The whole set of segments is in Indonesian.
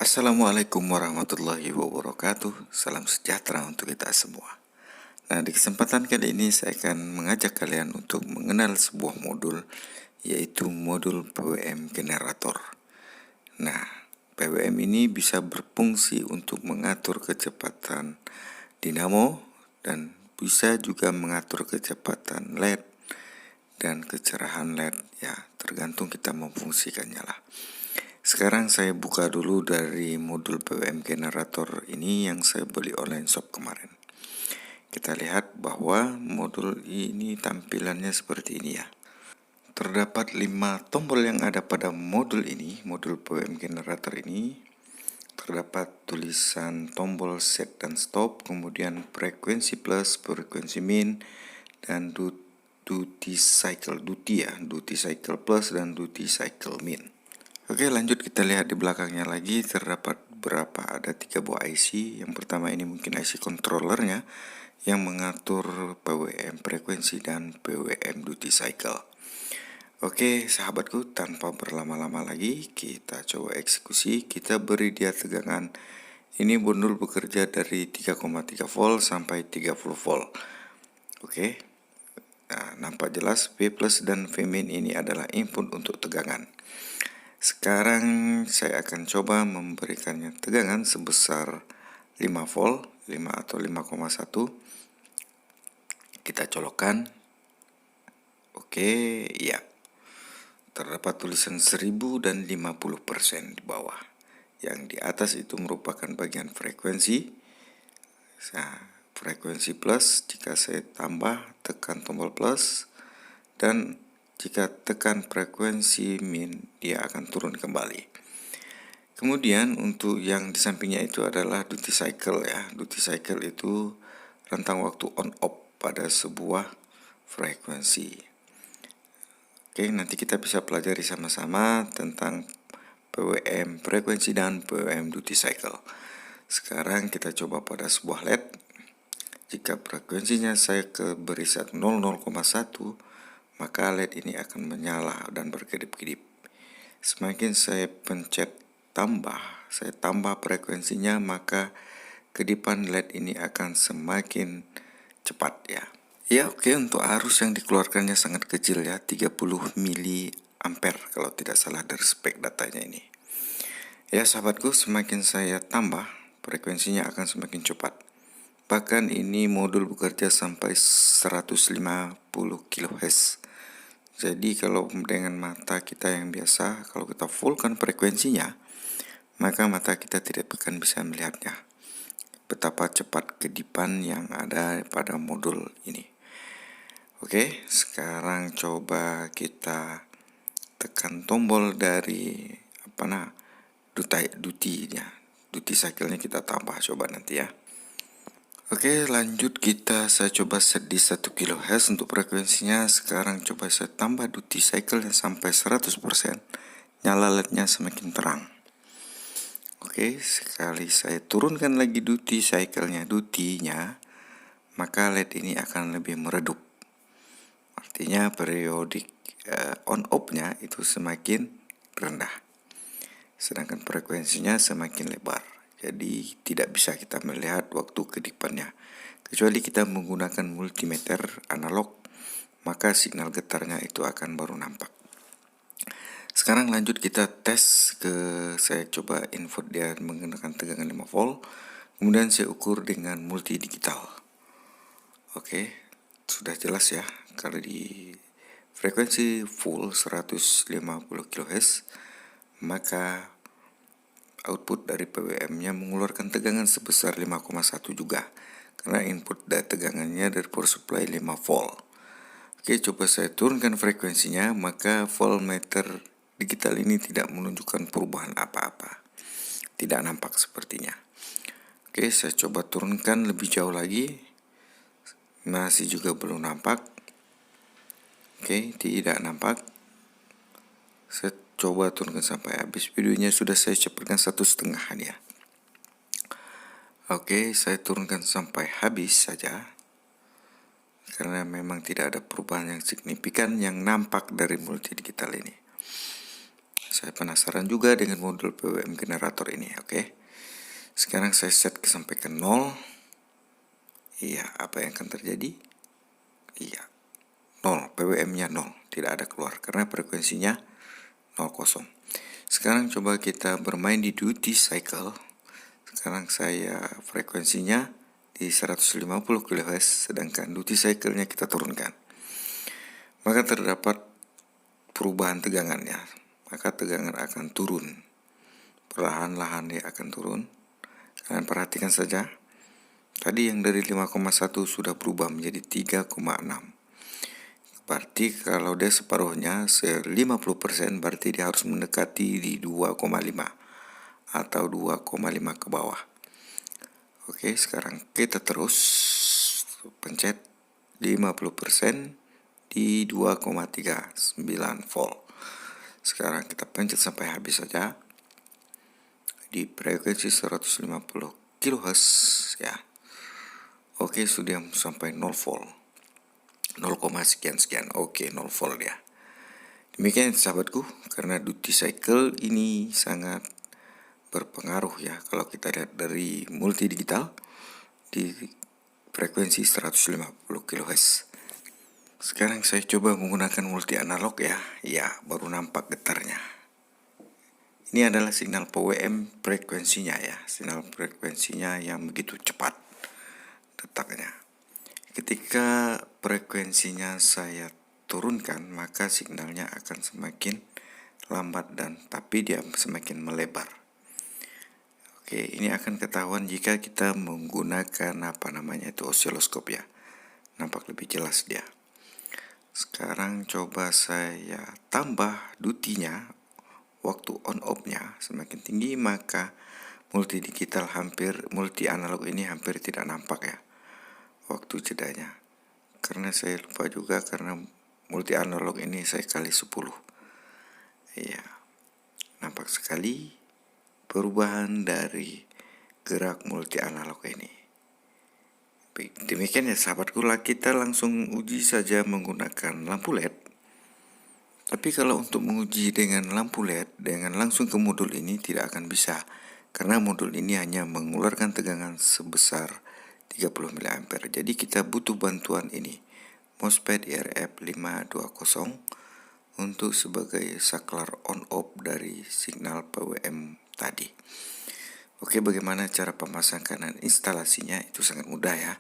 Assalamualaikum warahmatullahi wabarakatuh. Salam sejahtera untuk kita semua. Nah, di kesempatan kali ini saya akan mengajak kalian untuk mengenal sebuah modul, yaitu modul PWM generator. Nah, PWM ini bisa berfungsi untuk mengatur kecepatan dinamo dan bisa juga mengatur kecepatan LED dan kecerahan LED, ya tergantung kita memfungsikannya lah. Sekarang saya buka dulu dari modul PWM generator ini yang saya beli online shop kemarin. Kita lihat bahwa modul ini tampilannya seperti ini ya. Terdapat 5 tombol yang ada pada modul ini, modul PWM generator ini. Terdapat tulisan tombol set dan stop, kemudian frekuensi plus, frekuensi min, dan duty cycle plus dan duty cycle min. Oke, lanjut kita lihat di belakangnya lagi. Terdapat ada 3 buah IC. Yang pertama ini mungkin IC controllernya yang mengatur PWM frekuensi dan PWM duty cycle. Oke sahabatku, tanpa berlama-lama lagi kita coba eksekusi. Kita beri dia tegangan. Ini modul bekerja dari 3,3 volt sampai 30 volt. Oke, nah, nampak jelas V plus dan V min ini adalah input untuk tegangan. Sekarang saya akan coba memberikannya tegangan sebesar 5 volt, 5 atau 5,1. Kita colokkan. Oke, ya. Terdapat tulisan 1000 dan 50% di bawah. Yang di atas itu merupakan bagian frekuensi. Nah, frekuensi plus, jika saya tambah, tekan tombol plus, dan jika tekan frekuensi min, dia akan turun kembali. Kemudian untuk yang di sampingnya itu adalah duty cycle ya. Duty cycle itu rentang waktu on off pada sebuah frekuensi. Oke, nanti kita bisa pelajari sama-sama tentang PWM frekuensi dan PWM duty cycle. Sekarang kita coba pada sebuah LED. Jika frekuensinya saya beri 0,1, maka LED ini akan menyala dan berkedip-kedip. Semakin saya pencet saya tambah frekuensinya, maka kedipan LED ini akan semakin cepat ya. Ya oke, untuk arus yang dikeluarkannya sangat kecil ya, 30 mili ampere kalau tidak salah dari spek datanya ini. Ya sahabatku, semakin saya tambah, frekuensinya akan semakin cepat. Bahkan ini modul bekerja sampai 150 kHz. Jadi kalau dengan mata kita yang biasa, kalau kita fullkan frekuensinya, maka mata kita tidak akan bisa melihatnya. Betapa cepat kedipan yang ada pada modul ini. Oke, sekarang coba kita tekan tombol dari duty cycle-nya kita tambah, coba nanti ya. Oke, lanjut saya coba set di 1 kHz untuk frekuensinya. Sekarang coba saya tambah duty cycle sampai 100%. Nyala LED-nya semakin terang. Oke, sekali saya turunkan lagi duty cycle-nya, maka LED ini akan lebih meredup. Artinya periodik on off-nya itu semakin rendah. Sedangkan frekuensinya semakin lebar. Jadi tidak bisa kita melihat waktu kedipannya. Kecuali kita menggunakan multimeter analog, maka signal getarnya itu akan baru nampak. Sekarang lanjut kita tes saya coba input dia menggunakan tegangan 5 volt. Kemudian saya ukur dengan multi digital. Oke, sudah jelas ya. Kalau di frekuensi full 150 kHz, maka output dari PWM-nya mengeluarkan tegangan sebesar 5,1 juga, karena input tegangannya dari power supply 5 volt. Oke, coba saya turunkan frekuensinya, maka voltmeter digital ini tidak menunjukkan perubahan apa-apa. Tidak nampak sepertinya. Oke, saya coba turunkan lebih jauh lagi. Masih juga belum nampak. Oke, tidak nampak. Saya coba turunkan sampai habis. Videonya sudah saya cepatkan 1,5 ya. Oke, saya turunkan sampai habis saja, karena memang tidak ada perubahan yang signifikan yang nampak dari multi digital ini. Saya penasaran juga dengan modul PWM generator ini, oke. Sekarang saya set sampai ke 0. Iya, apa yang akan terjadi? Iya, 0, PWM-nya 0, tidak ada keluar karena frekuensinya 0,0. Sekarang coba kita bermain di duty cycle. Sekarang saya frekuensinya di 150 kHz, sedangkan duty cycle-nya kita turunkan. Maka terdapat perubahan tegangannya, maka tegangan akan turun. Perlahan-lahan dia akan turun. Kalian perhatikan saja. Tadi yang dari 5,1 sudah berubah menjadi 3,6. Berarti kalau dia separuhnya 50%, berarti dia harus mendekati di 2,5 atau 2,5 ke bawah. Oke, sekarang kita terus pencet 50% di 2,39 volt. Sekarang kita pencet sampai habis saja di frekuensi 150 kHz ya. Oke, sudah sampai 0 volt. 0, sekian. Oke, 0 volt ya. Demikian sahabatku, karena duty cycle ini sangat berpengaruh ya kalau kita lihat dari multi digital di frekuensi 150 kHz. Sekarang saya coba menggunakan multi analog ya. Ya, baru nampak getarnya. Ini adalah signal PWM frekuensinya ya. Signal frekuensinya yang begitu cepat detaknya. Ketika frekuensinya saya turunkan, maka signalnya akan semakin lambat tapi dia semakin melebar. Oke, ini akan ketahuan jika kita menggunakan osiloskop ya. Nampak lebih jelas dia. Sekarang coba saya tambah duty-nya, waktu on off-nya semakin tinggi, maka multi analog ini hampir tidak nampak ya waktu jedanya. Karena saya lupa juga, karena multi analog ini saya kali 10. Iya, nampak sekali perubahan dari gerak multi analog ini. Demikian ya sahabatku, kita langsung uji saja menggunakan lampu LED. Tapi kalau untuk menguji dengan lampu LED dengan langsung ke modul ini tidak akan bisa, karena modul ini hanya mengeluarkan tegangan sebesar 30 mA. Jadi kita butuh bantuan ini, MOSFET IRF520, untuk sebagai saklar on off dari signal PWM tadi. Oke, bagaimana cara pemasangan dan instalasinya? Itu sangat mudah ya.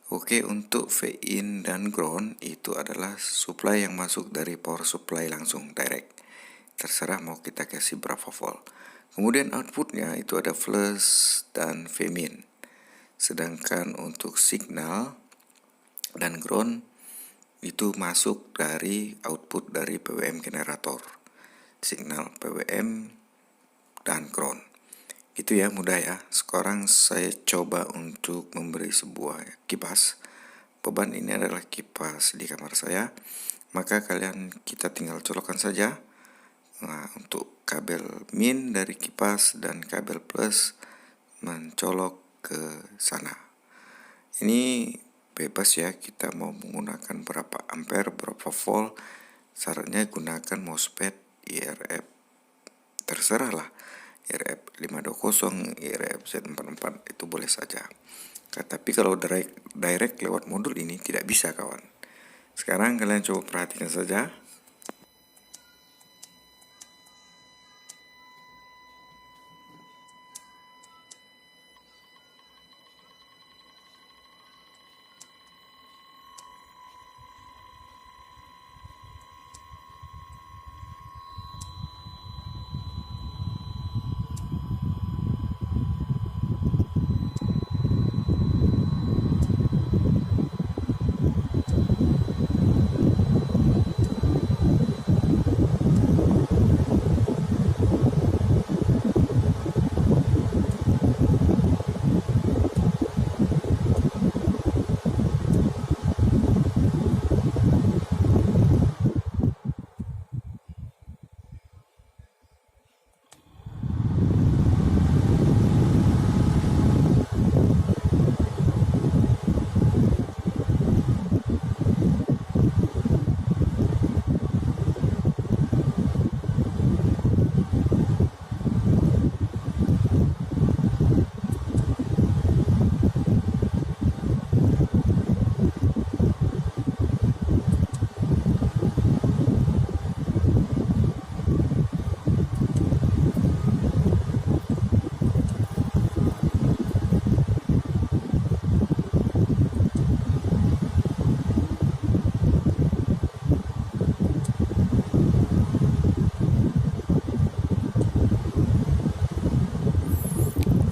Oke, untuk V-in dan ground itu adalah supply yang masuk dari power supply langsung direct. Terserah mau kita kasih berapa volt. Kemudian outputnya itu ada plus dan V-min. Sedangkan untuk signal dan ground itu masuk dari output dari PWM generator, signal PWM dan ground. Itu ya, mudah ya. Sekarang saya coba untuk memberi sebuah kipas. Beban ini adalah kipas di kamar saya, maka kita tinggal colokkan saja. Nah, untuk kabel min dari kipas dan kabel plus mencolok ke sana. Ini bebas ya, kita mau menggunakan berapa ampere, berapa volt. Syaratnya gunakan MOSFET IRF, terserah lah, IRF 520, IRF Z44, itu boleh saja. Tapi kalau direct lewat modul ini tidak bisa kawan. Sekarang kalian coba perhatikan saja.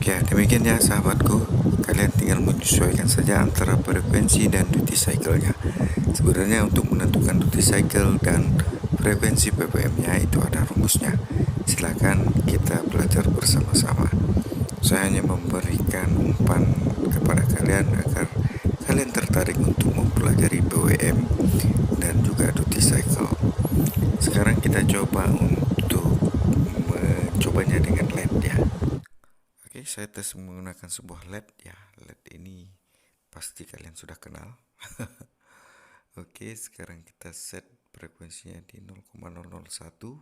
Ya, demikian ya sahabatku. Kalian tinggal menyesuaikan saja antara frekuensi dan duty cycle-nya. Sebenarnya untuk menentukan duty cycle dan frekuensi BBM-nya itu ada rumusnya. Silakan kita belajar bersama-sama. Saya hanya memberikan umpan kepada kalian agar kalian tertarik untuk mempelajari BWM dan juga duty cycle. Sekarang kita coba untuk mencobanya dengan LED ya. Oke, saya tes menggunakan sebuah LED ya. LED ini pasti kalian sudah kenal. Oke, sekarang kita set frekuensinya di 0,001.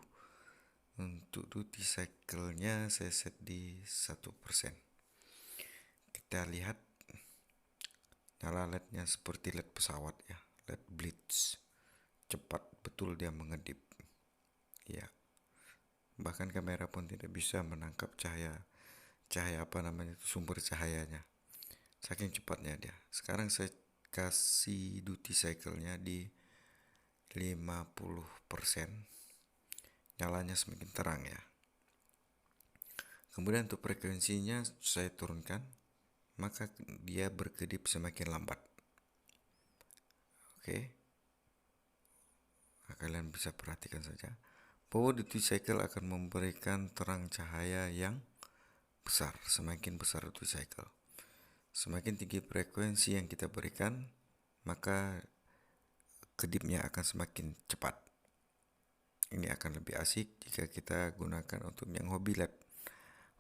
Untuk duty cycle-nya saya set di 1%. Kita lihat nyala LED-nya seperti LED pesawat ya, LED blitz. Cepat betul dia mengedip. Ya. Bahkan kamera pun tidak bisa menangkap cahaya sumber cahayanya. Saking cepatnya dia. Sekarang saya kasih duty cycle-nya di 50%. Nyalanya semakin terang ya. Kemudian untuk frekuensinya saya turunkan, maka dia berkedip semakin lambat. Oke. Nah, kalian bisa perhatikan saja bahwa duty cycle akan memberikan terang cahaya yang besar. Semakin besar duty cycle, semakin tinggi frekuensi yang kita berikan, maka kedipnya akan semakin cepat. Ini akan lebih asik jika kita gunakan untuk yang hobi LED.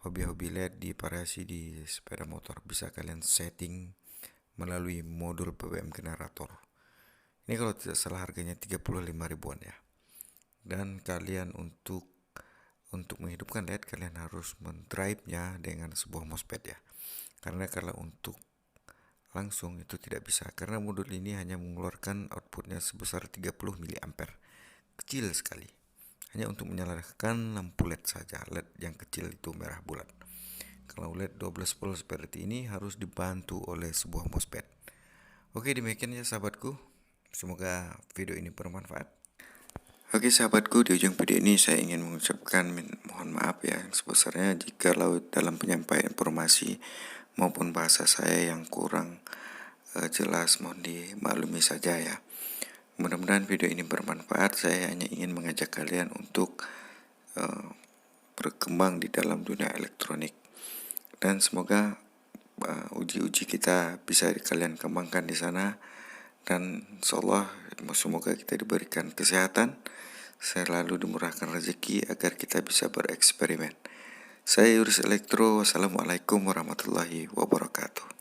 Hobi-hobi LED divariasi di sepeda motor. Bisa kalian setting melalui modul BBM generator. Ini kalau tidak salah harganya 35 ribuan ya. Dan kalian untuk menghidupkan LED kalian harus mendrive-nya dengan sebuah MOSFET ya. Karena kalau untuk langsung itu tidak bisa, karena modul ini hanya mengeluarkan outputnya sebesar 30 mA. Kecil sekali. Hanya untuk menyalakan lampu LED saja. LED yang kecil itu merah bulat. Kalau LED 12 volt seperti ini harus dibantu oleh sebuah MOSFET. Oke, demikian ya sahabatku. Semoga video ini bermanfaat. Oke sahabatku, di ujung video ini saya ingin mengucapkan mohon maaf ya sebesarnya jika dalam penyampaian informasi maupun bahasa saya yang kurang jelas, mohon dimaklumi saja ya. Mudah-mudahan video ini bermanfaat. Saya hanya ingin mengajak kalian untuk berkembang di dalam dunia elektronik, dan semoga uji-uji kita bisa kalian kembangkan di sana, dan insyaallah semoga kita diberikan kesehatan, selalu dimurahkan rezeki agar kita bisa bereksperimen. Saya Yuris Elektro. Wassalamualaikum warahmatullahi wabarakatuh.